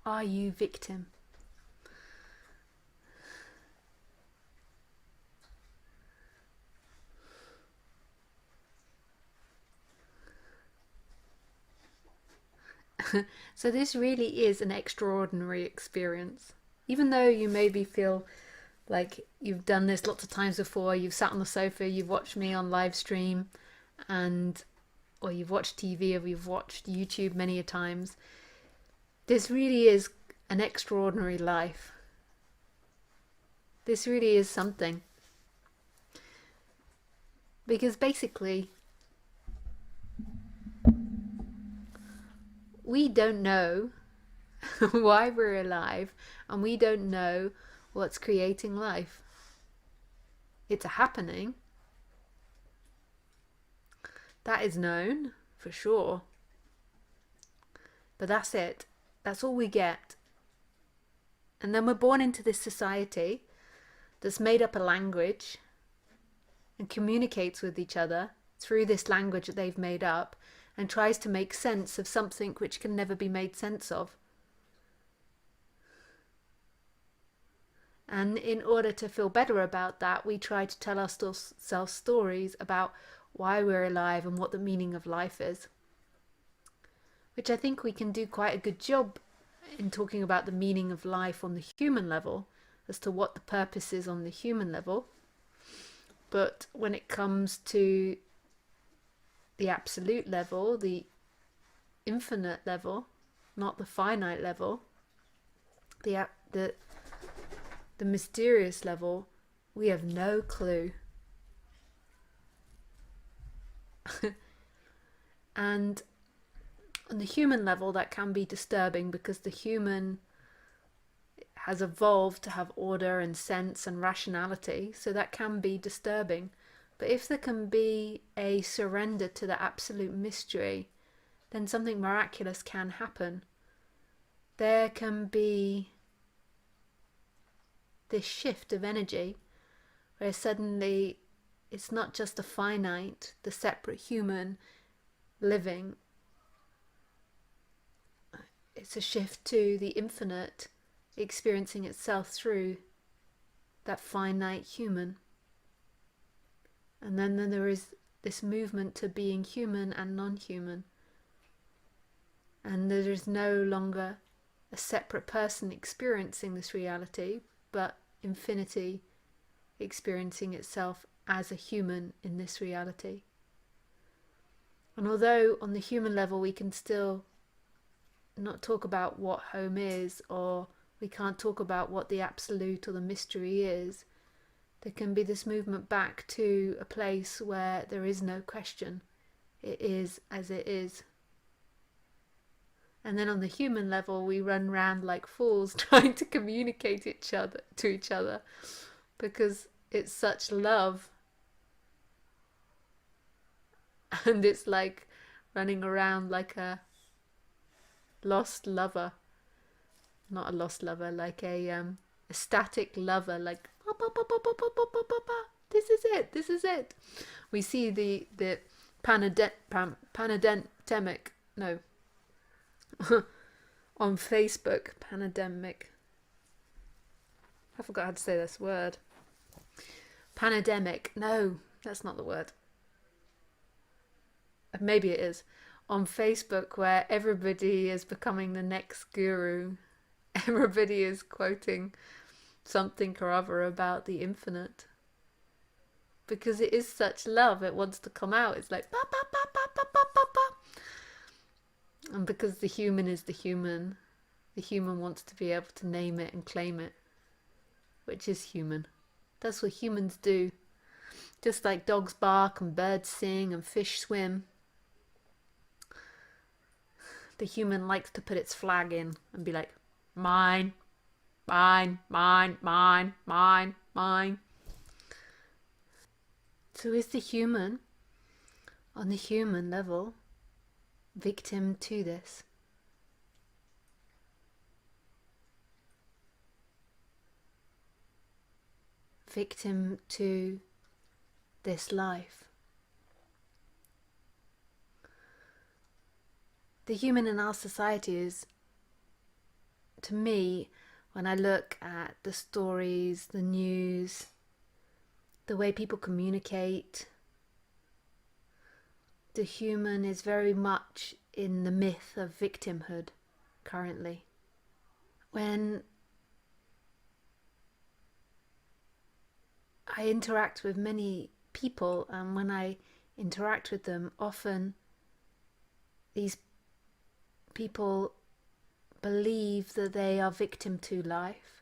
Are you victim? So this really is an extraordinary experience. Even though you maybe feel like you've done this lots of times before, you've sat on the sofa, you've watched me on live stream, and or you've watched TV or you've watched YouTube many a times, this really is an extraordinary life. This really is something. Because basically, we don't know why we're alive, and we don't know what's creating life. It's a happening. That is known for sure. But that's it. That's all we get. And then we're born into this society that's made up a language and communicates with each other through this language that they've made up and tries to make sense of something which can never be made sense of. And in order to feel better about that, we try to tell ourselves stories about why we're alive and what the meaning of life is. Which I think we can do quite a good job in talking about the meaning of life on the human level, as to what the purpose is on the human level. But when it comes to the absolute level, the infinite level, not the finite level, the mysterious level, we have no clue. And on the human level, that can be disturbing because the human has evolved to have order and sense and rationality, so that can be disturbing. But if there can be a surrender to the absolute mystery, then something miraculous can happen. There can be this shift of energy where suddenly it's not just a finite, the separate human living. It's a shift to the infinite experiencing itself through that finite human. And then there is this movement to being human and non-human. And there is no longer a separate person experiencing this reality, but infinity experiencing itself as a human in this reality. And although on the human level we can still not talk about what home is, or we can't talk about what the absolute or the mystery is, there can be this movement back to a place where there is no question. It is as it is. And then on the human level, we run around like fools trying to communicate to each other because it's such love. And it's like running around like a lost lover. Not a lost lover, like a static lover, like this is it, this is it. We see the pandemic, no, on Facebook, pandemic. I forgot how to say this word. Pandemic, no, that's not the word. Maybe it is. On Facebook, where everybody is becoming the next guru. Everybody is quoting something or other about the infinite. Because it is such love, it wants to come out. It's like, ba, ba, ba, ba, ba, ba, ba, ba. And because the human is the human wants to be able to name it and claim it, which is human. That's what humans do. Just like dogs bark and birds sing and fish swim. The human likes to put its flag in and be like, mine, mine, mine, mine, mine, mine. So is the human, on the human level, victim to this? Victim to this life? The human in our society is to me, when I look at the stories, the news, the way people communicate, the human is very much in the myth of victimhood currently. When I interact with many people, and when I interact with them, often these people believe that they are victim to life,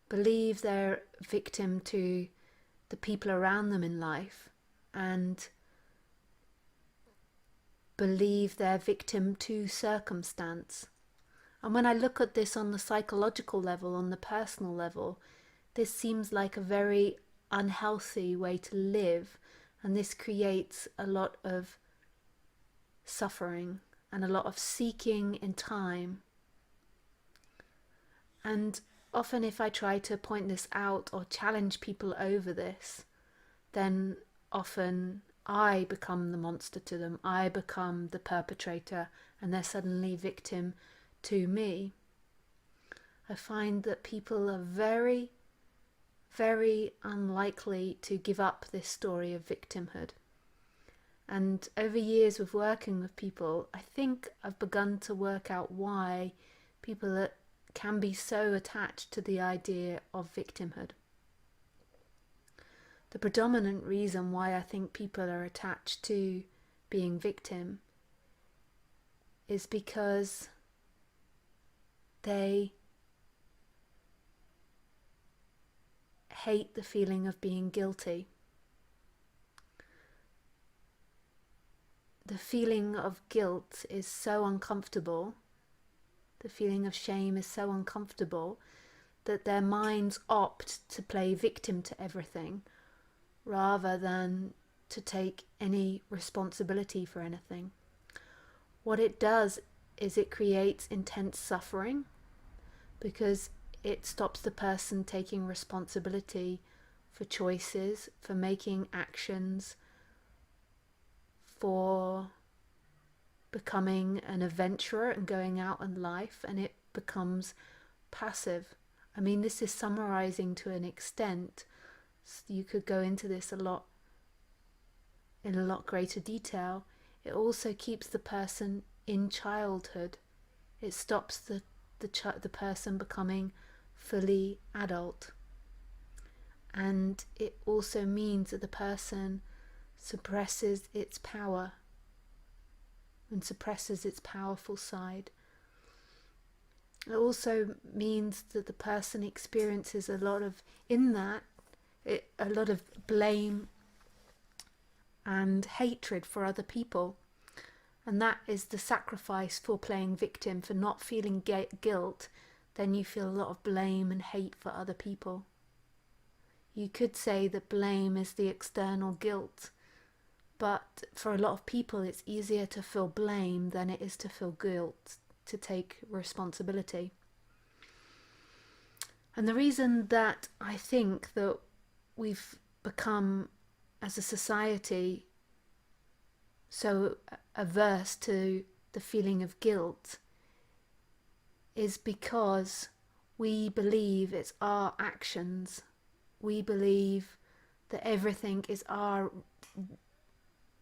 believe they're victim to the people around them in life, and believe they're victim to circumstance. And when I look at this on the psychological level, on the personal level, this seems like a very unhealthy way to live, and this creates a lot of suffering and a lot of seeking in time. And often if I try to point this out or challenge people over this, then often I become the monster to them. I become the perpetrator, and they're suddenly victim to me. I find that people are very, very unlikely to give up this story of victimhood. And over years of working with people, I think I've begun to work out why people can be so attached to the idea of victimhood. The predominant reason why I think people are attached to being victim is because they hate the feeling of being guilty. The feeling of guilt is so uncomfortable, the feeling of shame is so uncomfortable, that their minds opt to play victim to everything rather than to take any responsibility for anything. What it does is it creates intense suffering because it stops the person taking responsibility for choices, for making actions, for becoming an adventurer and going out in life, and it becomes passive. I mean, this is summarizing to an extent. You could go into this in a lot greater detail. It also keeps the person in childhood. It stops the person becoming fully adult. And it also means that the person suppresses its power and suppresses its powerful side. It also means that the person experiences a lot of blame and hatred for other people. And that is the sacrifice for playing victim, for not feeling guilt. Then you feel a lot of blame and hate for other people. You could say that blame is the external guilt, but for a lot of people it's easier to feel blame than it is to feel guilt, to take responsibility. And the reason that I think that we've become, as a society, so averse to the feeling of guilt is because we believe it's our actions. We believe that everything is our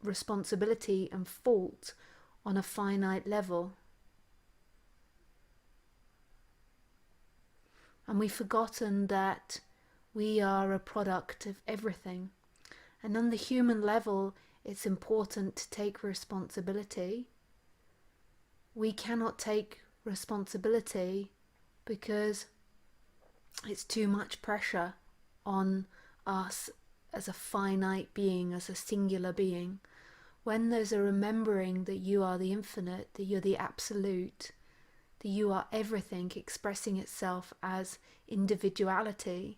responsibility and fault on a finite level. And we've forgotten that we are a product of everything. And on the human level, it's important to take responsibility. We cannot take responsibility because it's too much pressure on us as a finite being, as a singular being. When there's a remembering that you are the infinite, that you're the absolute, that you are everything expressing itself as individuality,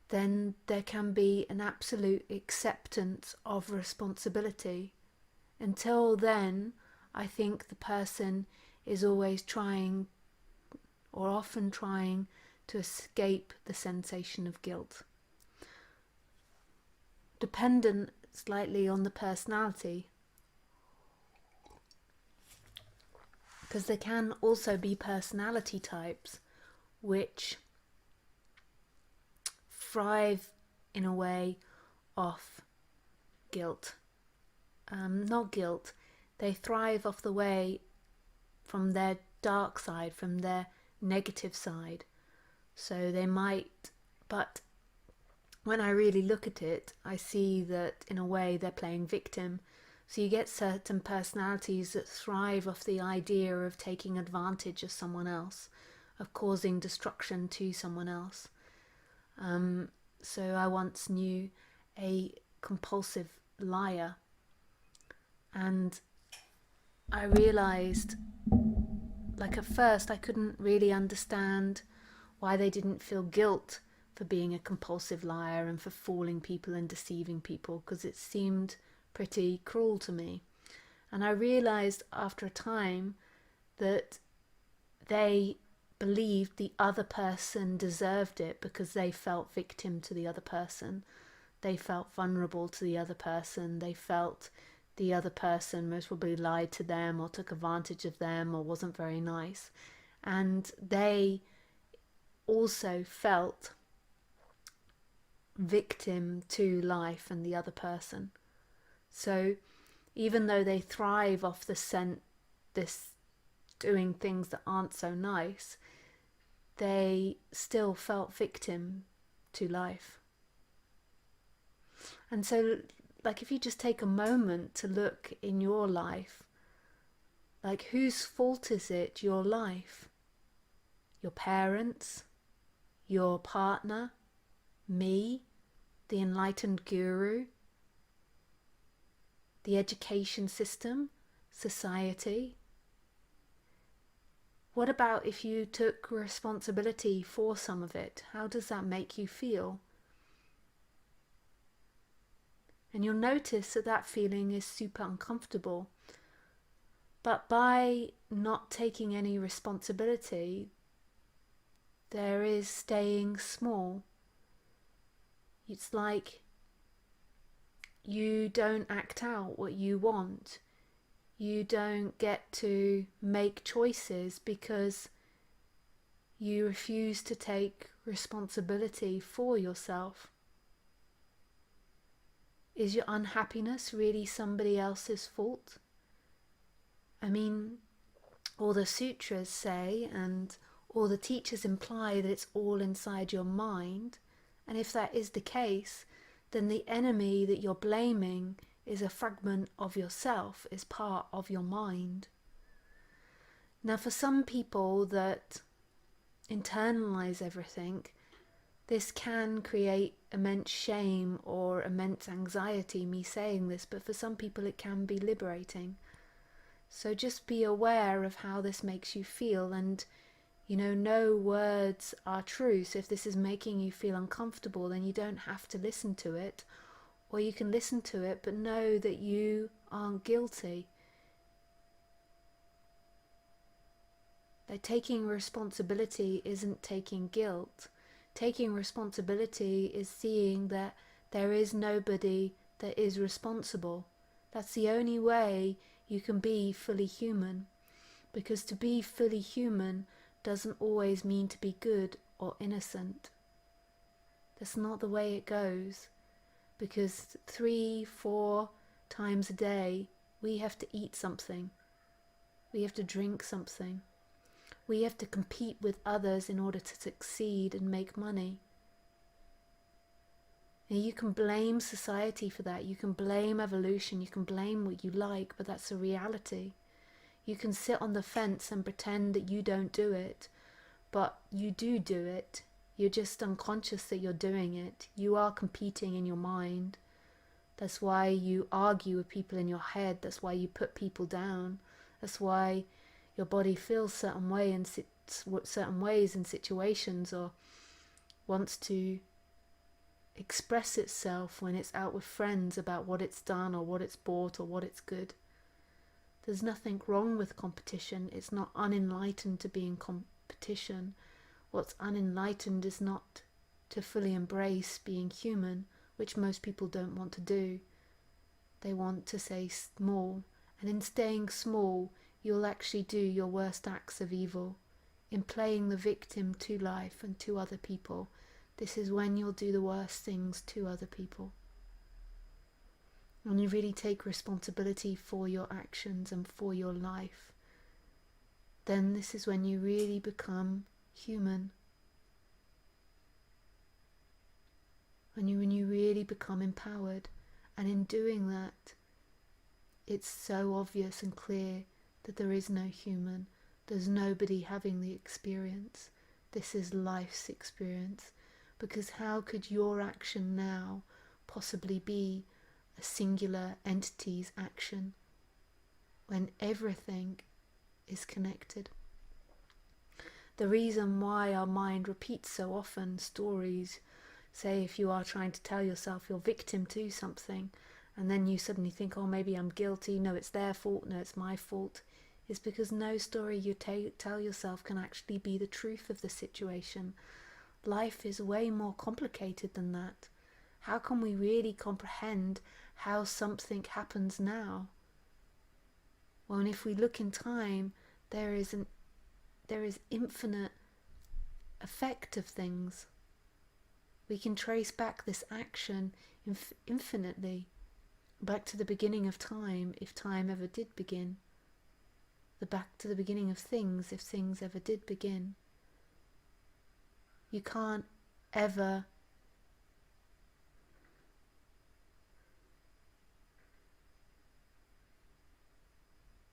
then there can be an absolute acceptance of responsibility. Until then, I think the person is always trying, or often trying, to escape the sensation of guilt. Dependent slightly on the personality, because there can also be personality types which thrive in a way off guilt. Not guilt, they thrive off the way from their dark side, from their negative side. So they might, but when I really look at it, I see that in a way they're playing victim. So you get certain personalities that thrive off the idea of taking advantage of someone else, of causing destruction to someone else. So I once knew a compulsive liar, and I realized, like, at first I couldn't really understand why they didn't feel guilt for being a compulsive liar and for fooling people and deceiving people, because it seemed pretty cruel to me. And I realized after a time that they believed the other person deserved it because they felt victim to the other person. They felt vulnerable to the other person. They felt the other person most probably lied to them or took advantage of them or wasn't very nice. And they also felt victim to life and the other person. So even though they thrive off this doing things that aren't so nice, they still felt victim to life. And so, like, if you just take a moment to look in your life, like, whose fault is it, your life? Your parents? Your partner? Me? The enlightened guru? The education system? Society? What about if you took responsibility for some of it? How does that make you feel? And you'll notice that that feeling is super uncomfortable. But by not taking any responsibility, there is staying small. It's like you don't act out what you want. You don't get to make choices because you refuse to take responsibility for yourself. Is your unhappiness really somebody else's fault? I mean, all the sutras say and all the teachers imply that it's all inside your mind. And if that is the case, then the enemy that you're blaming is a fragment of yourself, is part of your mind. Now, for some people that internalize everything, this can create immense shame or immense anxiety, me saying this, but for some people it can be liberating. So just be aware of how this makes you feel, and no words are true. So if this is making you feel uncomfortable, then you don't have to listen to it, or you can listen to it but know that you aren't guilty. That taking responsibility isn't taking guilt. Taking responsibility is seeing that there is nobody that is responsible. That's the only way you can be fully human. Because to be fully human doesn't always mean to be good or innocent. That's not the way it goes. Because 3-4 times a day we have to eat something. We have to drink something. We have to compete with others in order to succeed and make money. And you can blame society for that. You can blame evolution. You can blame what you like, but that's a reality. You can sit on the fence and pretend that you don't do it, but you do it. You're just unconscious that you're doing it. You are competing in your mind. That's why you argue with people in your head. That's why you put people down. That's why your body feels certain ways in situations, or wants to express itself when it's out with friends about what it's done or what it's bought or what it's good. There's nothing wrong with competition. It's not unenlightened to be in competition. What's unenlightened is not to fully embrace being human, which most people don't want to do. They want to stay small, and in staying small, you'll actually do your worst acts of evil in playing the victim to life and to other people, this is when you'll do the worst things to other people. When you really take responsibility for your actions and for your life, then this is when you really become human. When you really become empowered. And in doing that, it's so obvious and clear that there is no human. There's nobody having the experience. This is life's experience. Because how could your action now possibly be a singular entity's action when everything is connected? The reason why our mind repeats so often stories, say if you are trying to tell yourself you're victim to something, and then you suddenly think, oh, maybe I'm guilty, no, it's their fault, no, it's my fault, is because no story you tell yourself can actually be the truth of the situation. Life is way more complicated than that. How can we really comprehend how something happens now? Well, if we look in time, there is infinite effect of things. We can trace back this action infinitely, back to the beginning of time, if time ever did begin. Back to the beginning of things, if things ever did begin. You can't ever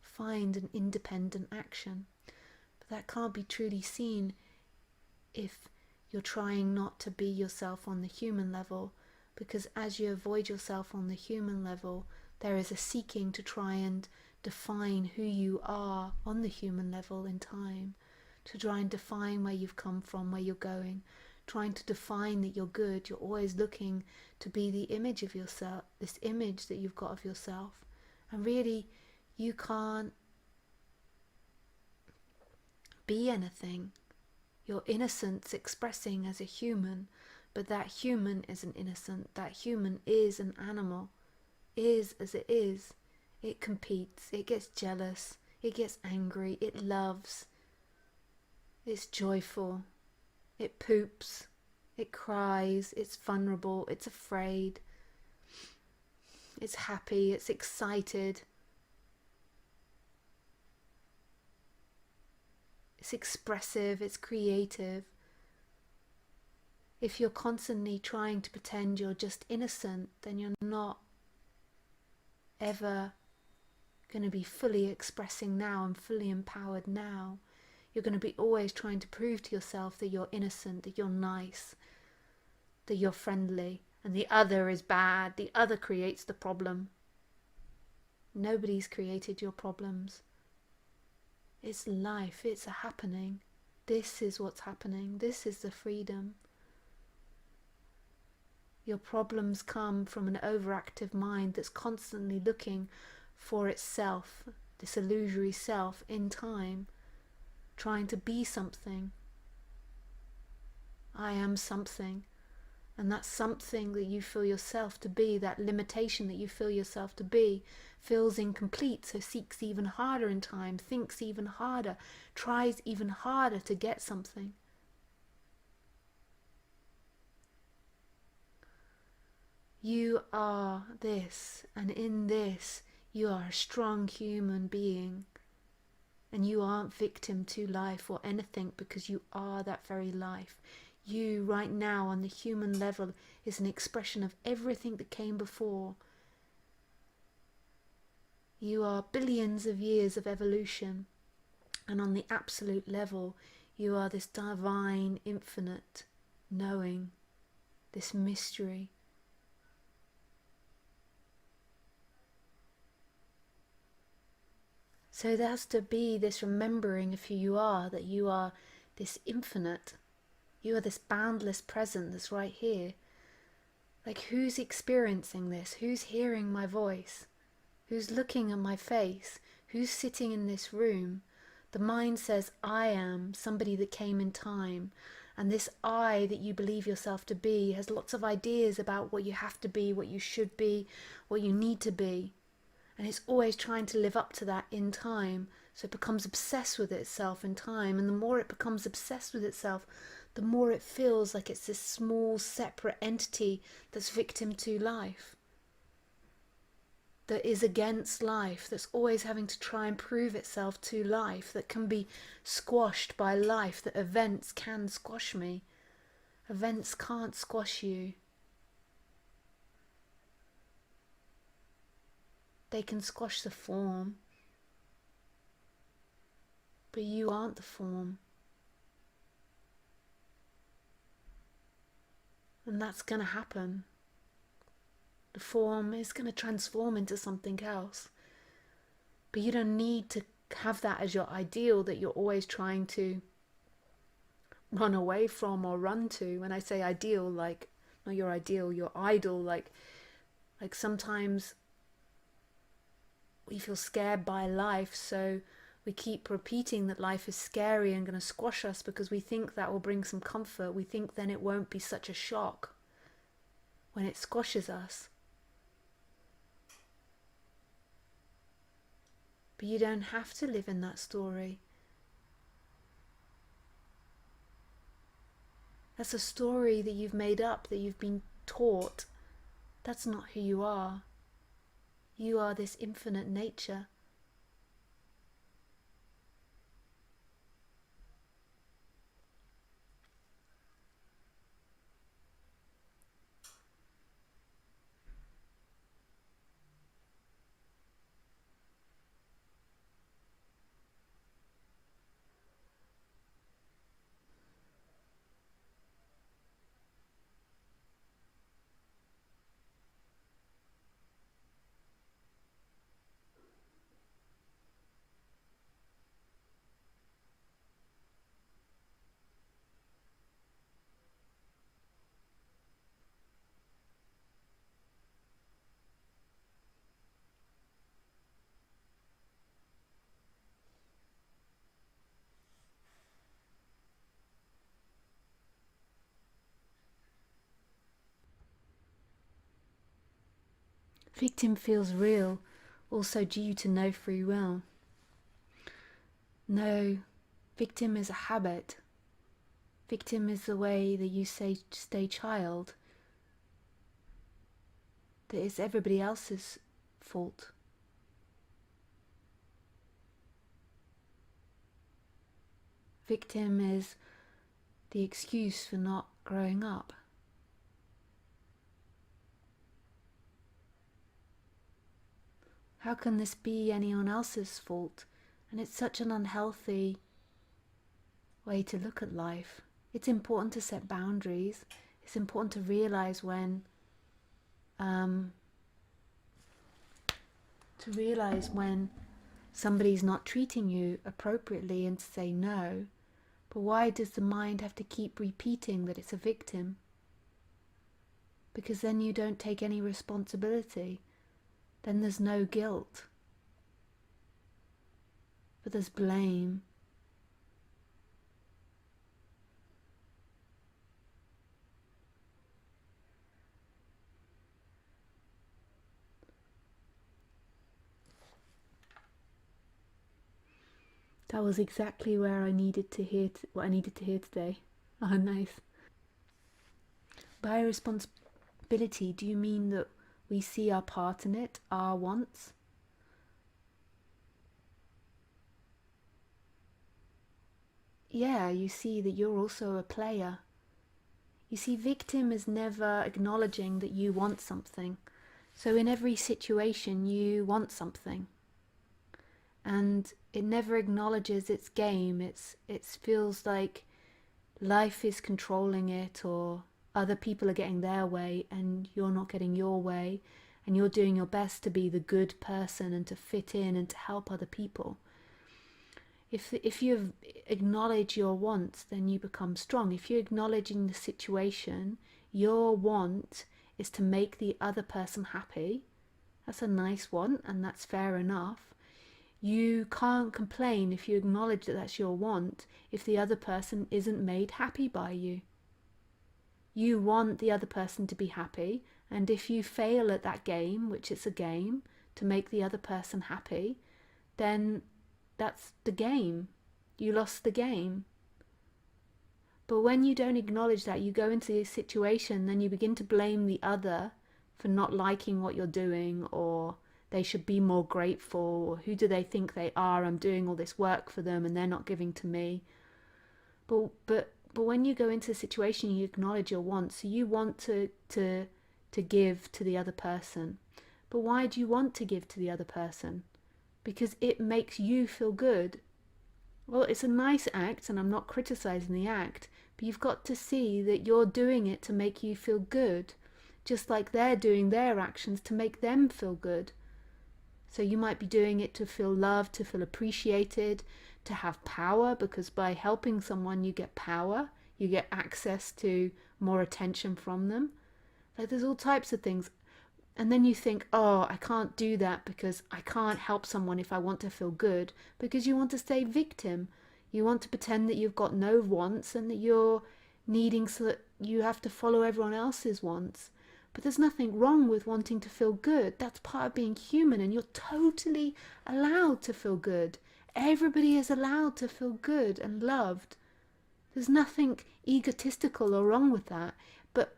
find an independent action. But that can't be truly seen if you're trying not to be yourself on the human level, because as you avoid yourself on the human level, there is a seeking to try and define who you are on the human level in time, to try and define where you've come from, where you're going, trying to define that you're good. You're always looking to be the image of yourself, this image that you've got of yourself. And really, you can't be anything. Your innocence expressing as a human, but that human isn't innocent. That human is an animal, is as it is. It competes, it gets jealous, it gets angry, it loves, it's joyful, it poops, it cries, it's vulnerable, it's afraid, it's happy, it's excited, it's expressive, it's creative. If you're constantly trying to pretend you're just innocent, then you're not ever going to be fully expressing now and fully empowered now. You're going to be always trying to prove to yourself that you're innocent, that you're nice, that you're friendly, and the other is bad. The other creates the problem. Nobody's created your problems. It's life, it's a happening. This is what's happening. This is the freedom. Your problems come from an overactive mind that's constantly looking for itself, this illusory self in time, trying to be something. I am something, and that something that you feel yourself to be, that limitation that you feel yourself to be, feels incomplete, so seeks even harder in time, thinks even harder, tries even harder to get something. You are this, and in this you are a strong human being, and you aren't victim to life or anything, because you are that very life. You right now on the human level is an expression of everything that came before. You are billions of years of evolution, and on the absolute level you are this divine, infinite knowing, this mystery. So there has to be this remembering of who you are, that you are this infinite, you are this boundless present that's right here. Like, who's experiencing this? Who's hearing my voice? Who's looking at my face? Who's sitting in this room? The mind says, I am somebody that came in time. And this I that you believe yourself to be has lots of ideas about what you have to be, what you should be, what you need to be. And it's always trying to live up to that in time. So it becomes obsessed with itself in time, and the more it becomes obsessed with itself, the more it feels like it's this small separate entity that's victim to life, that is against life, that's always having to try and prove itself to life, that can be squashed by life, that events can squash me. Events can't squash you. They can squash the form, but you aren't the form. And that's going to happen. The form is going to transform into something else. But you don't need to have that as your ideal that you're always trying to run away from or run to. When I say ideal, like, not your ideal, your idol, like sometimes we feel scared by life, so we keep repeating that life is scary and going to squash us because we think that will bring some comfort. We think then it won't be such a shock when it squashes us. But you don't have to live in that story. That's a story that you've made up, that you've been taught. That's not who you are. You are this infinite nature. Victim feels real, also due to no free will. No, victim is a habit. Victim is the way that you stay child. That it's everybody else's fault. Victim is the excuse for not growing up. How can this be anyone else's fault? And it's such an unhealthy way to look at life. It's important to set boundaries. It's important to realize when somebody's not treating you appropriately and to say no. But why does the mind have to keep repeating that it's a victim? Because then you don't take any responsibility. Then there's no guilt. But there's blame. That was exactly where I needed to hear what I needed to hear today. Oh, nice. By responsibility, do you mean that we see our part in it, our wants? Yeah, you see that you're also a player. You see, victim is never acknowledging that you want something. So in every situation, you want something. And it never acknowledges its game. It feels like life is controlling it, or other people are getting their way and you're not getting your way, and you're doing your best to be the good person and to fit in and to help other people. If you acknowledge your wants, then you become strong. If you're acknowledging the situation, your want is to make the other person happy. That's a nice want, and that's fair enough. You can't complain if you acknowledge that that's your want if the other person isn't made happy by you. You want the other person to be happy, and if you fail at that game, which is a game, to make the other person happy, then that's the game. You lost the game. But when you don't acknowledge that, you go into a situation, then you begin to blame the other for not liking what you're doing, or they should be more grateful, or who do they think they are? I'm doing all this work for them and they're not giving to me. But when you go into a situation, you acknowledge your wants. So you want to give to the other person. But why do you want to give to the other person? Because it makes you feel good. Well, it's a nice act, and I'm not criticizing the act, but you've got to see that you're doing it to make you feel good, just like they're doing their actions to make them feel good. So you might be doing it to feel loved, to feel appreciated, to have power, because by helping someone you get power, you get access to more attention from them. Like, there's all types of things. And then you think, oh, I can't do that because I can't help someone if I want to feel good, because you want to stay victim. You want to pretend that you've got no wants and that you're needing, so that you have to follow everyone else's wants. But there's nothing wrong with wanting to feel good. That's part of being human, and you're totally allowed to feel good. Everybody is allowed to feel good and loved. There's nothing egotistical or wrong with that. But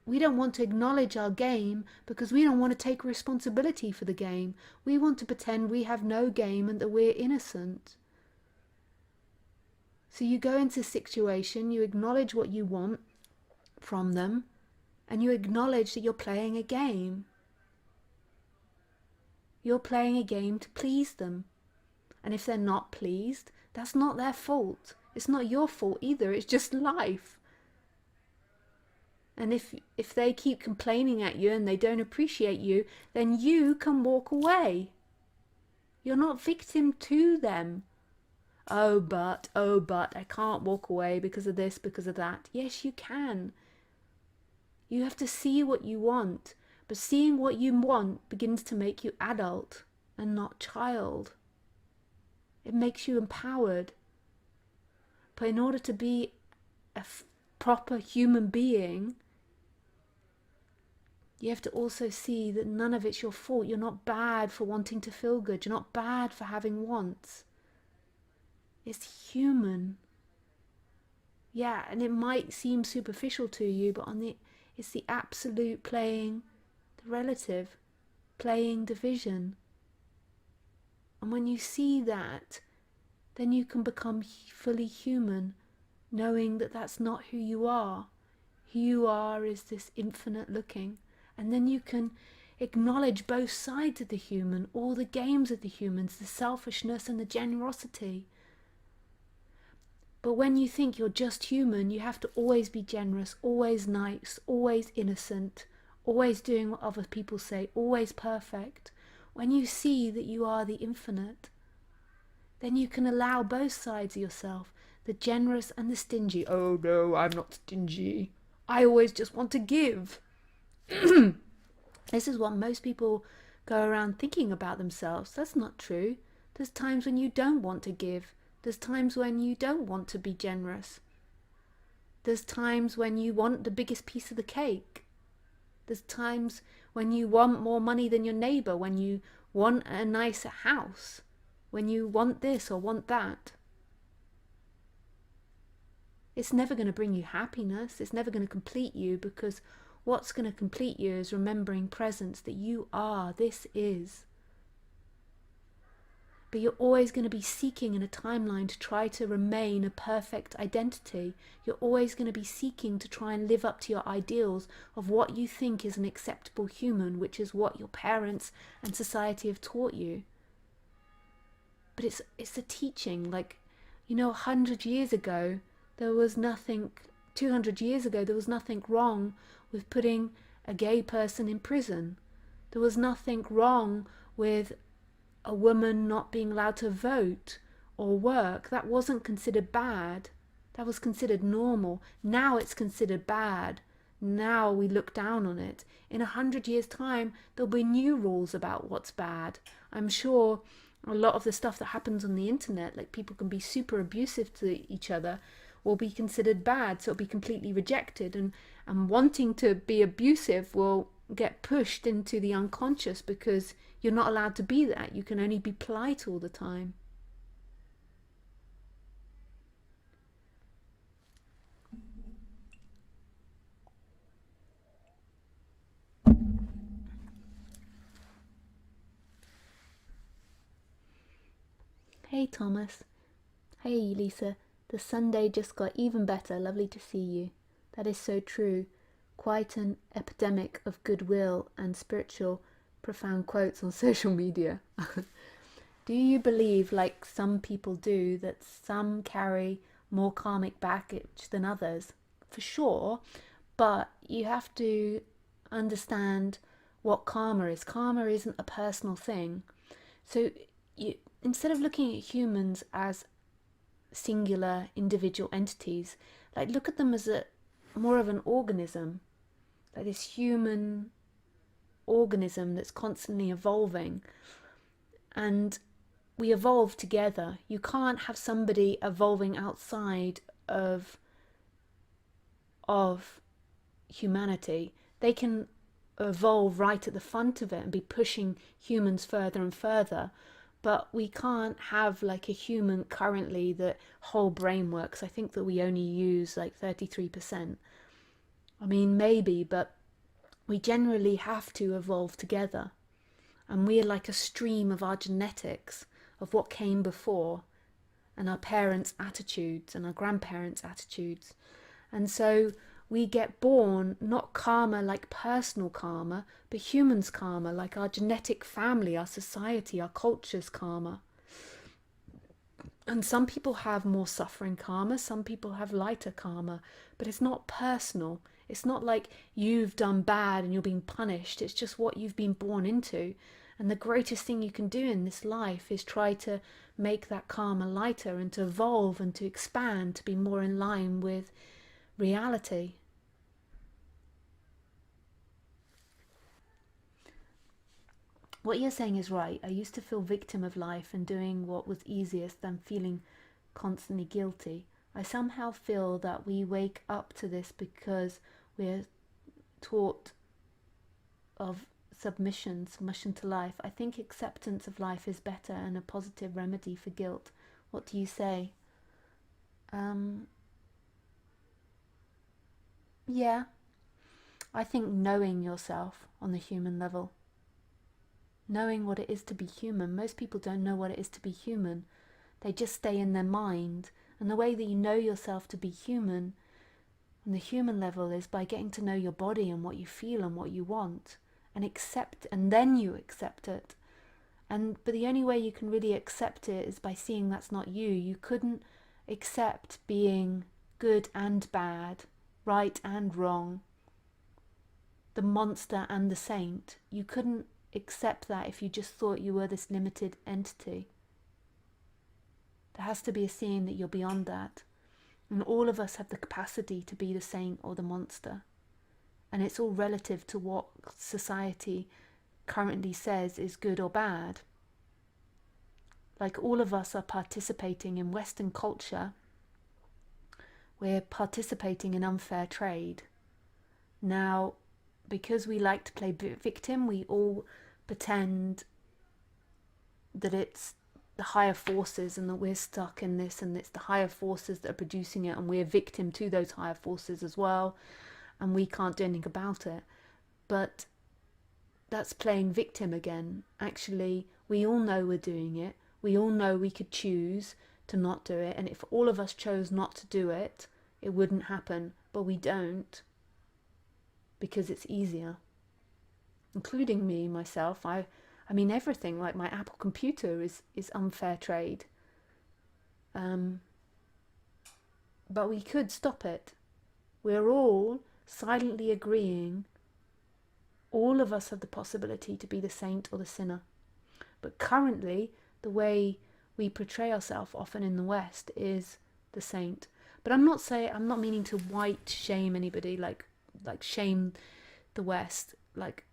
we don't want to acknowledge our game because we don't want to take responsibility for the game. We want to pretend we have no game and that we're innocent. So you go into a situation, you acknowledge what you want from them, and you acknowledge that you're playing a game. You're playing a game to please them. And if they're not pleased, that's not their fault. It's not your fault either. It's just life. And if they keep complaining at you and they don't appreciate you, then you can walk away. You're not victim to them. Oh, but I can't walk away because of this, because of that. Yes, you can. You have to see what you want. But seeing what you want begins to make you adult and not child. It makes you empowered. But in order to be a proper human being, you have to also see that none of it's your fault. You're not bad for wanting to feel good. You're not bad for having wants. It's human. Yeah, and it might seem superficial to you, but it's the absolute playing the relative, playing division. And when you see that, then you can become fully human, knowing that that's not who you are. Who you are is this infinite looking. And then you can acknowledge both sides of the human, all the games of the humans, the selfishness and the generosity. But when you think you're just human, you have to always be generous, always nice, always innocent, always doing what other people say, always perfect. When you see that you are the infinite, then you can allow both sides of yourself, the generous and the stingy. Oh no, I'm not stingy. I always just want to give. This is what most people go around thinking about themselves. That's not true. There's times when you don't want to give. There's times when you don't want to be generous. There's times when you want the biggest piece of the cake. There's times when you want more money than your neighbour, when you want a nicer house, when you want this or want that. It's never going to bring you happiness. It's never going to complete you, because what's going to complete you is remembering presence, that you are, this is. But you're always going to be seeking in a timeline to try to remain a perfect identity. You're always going to be seeking to try and live up to your ideals of what you think is an acceptable human, which is what your parents and society have taught you. But it's a teaching. Like, 100 years ago, there was nothing, 200 years ago, there was nothing wrong with putting a gay person in prison. There was nothing wrong with a woman not being allowed to vote or work. That wasn't considered bad. That was considered normal. Now it's considered bad. Now we look down on it. In 100 years' time, there'll be new rules about what's bad. I'm sure a lot of the stuff that happens on the internet, like people can be super abusive to each other, will be considered bad, so it'll be completely rejected, and wanting to be abusive will get pushed into the unconscious, because you're not allowed to be that. You can only be polite all the time. Hey Thomas. Hey Lisa. The Sunday just got even better. Lovely to see you. That is so true. Quite an epidemic of goodwill and spiritual, profound quotes on social media. Do you believe, like some people do, that some carry more karmic baggage than others? For sure, but you have to understand what karma is. Karma isn't a personal thing. So you, instead of looking at humans as singular individual entities, like look at them as a more of an organism, like this human organism that's constantly evolving, and we evolve together. You can't have somebody evolving outside of of humanity. They can evolve right at the front of it and be pushing humans further and further, but we can't have like a human currently that whole brain works. I think that we only use like 33%. I mean, maybe, but we generally have to evolve together, and we're like a stream of our genetics, of what came before, and our parents' attitudes and our grandparents' attitudes. And so we get born not karma like personal karma, but humans' karma, like our genetic family, our society, our culture's karma. And some people have more suffering karma, some people have lighter karma, but it's not personal. It's not like you've done bad and you're being punished. It's just what you've been born into. And the greatest thing you can do in this life is try to make that karma lighter and to evolve and to expand, to be more in line with reality. What you're saying is right. I used to feel victim of life and doing what was easiest than feeling constantly guilty. I somehow feel that we wake up to this because we're taught of submission to life. I think acceptance of life is better and a positive remedy for guilt. What do you say? Um, yeah, I think knowing yourself on the human level, knowing what it is to be human. Most people don't know what it is to be human. They just stay in their mind. And the way that you know yourself to be human on the human level is by getting to know your body and what you feel and what you want, and accept, and then you accept it. But the only way you can really accept it is by seeing that's not you. You couldn't accept being good and bad, right and wrong, the monster and the saint. You couldn't accept that if you just thought you were this limited entity. There has to be a seeing that you're beyond that. And all of us have the capacity to be the saint or the monster. And it's all relative to what society currently says is good or bad. Like all of us are participating in Western culture. We're participating in unfair trade. Now, because we like to play victim, we all pretend that it's the higher forces and that we're stuck in this and it's the higher forces that are producing it and we're victim to those higher forces as well and we can't do anything about it. But that's playing victim again. Actually, we all know we're doing it. We all know we could choose to not do it, and if all of us chose not to do it, it wouldn't happen. But we don't, because it's easier. Including me, myself. I mean everything, like my Apple computer is unfair trade. But we could stop it. We're all silently agreeing all of us have the possibility to be the saint or the sinner. But currently, the way we portray ourselves often in the West is the saint. But I'm not meaning to white shame anybody, like shame the West. Like,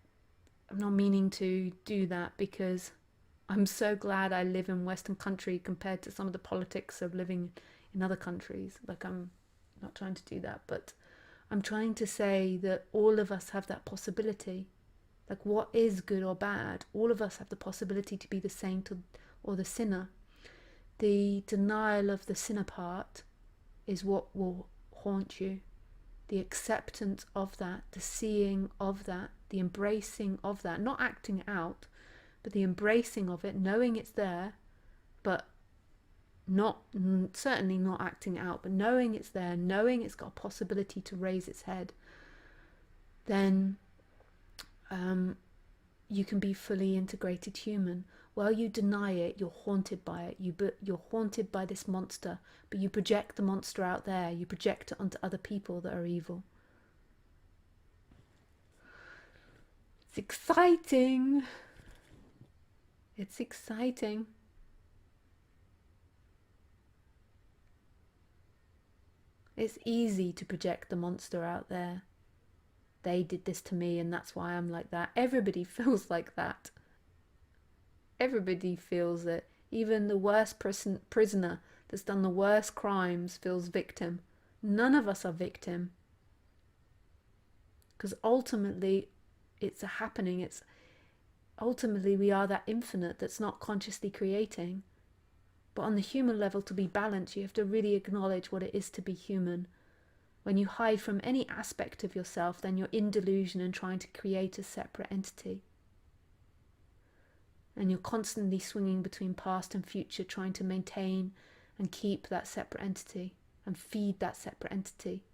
I'm not meaning to do that, because I'm so glad I live in Western country compared to some of the politics of living in other countries. Like, I'm not trying to do that, but I'm trying to say that all of us have that possibility. Like, what is good or bad? All of us have the possibility to be the saint or the sinner. The denial of the sinner part is what will haunt you. The acceptance of that, the seeing of that, the embracing of that, not acting out, but the embracing of it, knowing it's there, but not certainly not acting out, but knowing it's there, knowing it's got a possibility to raise its head, then you can be fully integrated human. While you deny it, you're haunted by it. You're haunted by this monster, but you project the monster out there. You project it onto other people that are evil. It's exciting. It's exciting. It's easy to project the monster out there. They did this to me and that's why I'm like that. Everybody feels like that. Everybody feels it. Even the worst prisoner that's done the worst crimes feels victim. None of us are victim. Because ultimately, it's a happening. It's ultimately we are that infinite that's not consciously creating. But on the human level, to be balanced, you have to really acknowledge what it is to be human. When you hide from any aspect of yourself, then you're in delusion and trying to create a separate entity. And you're constantly swinging between past and future, trying to maintain and keep that separate entity and feed that separate entity.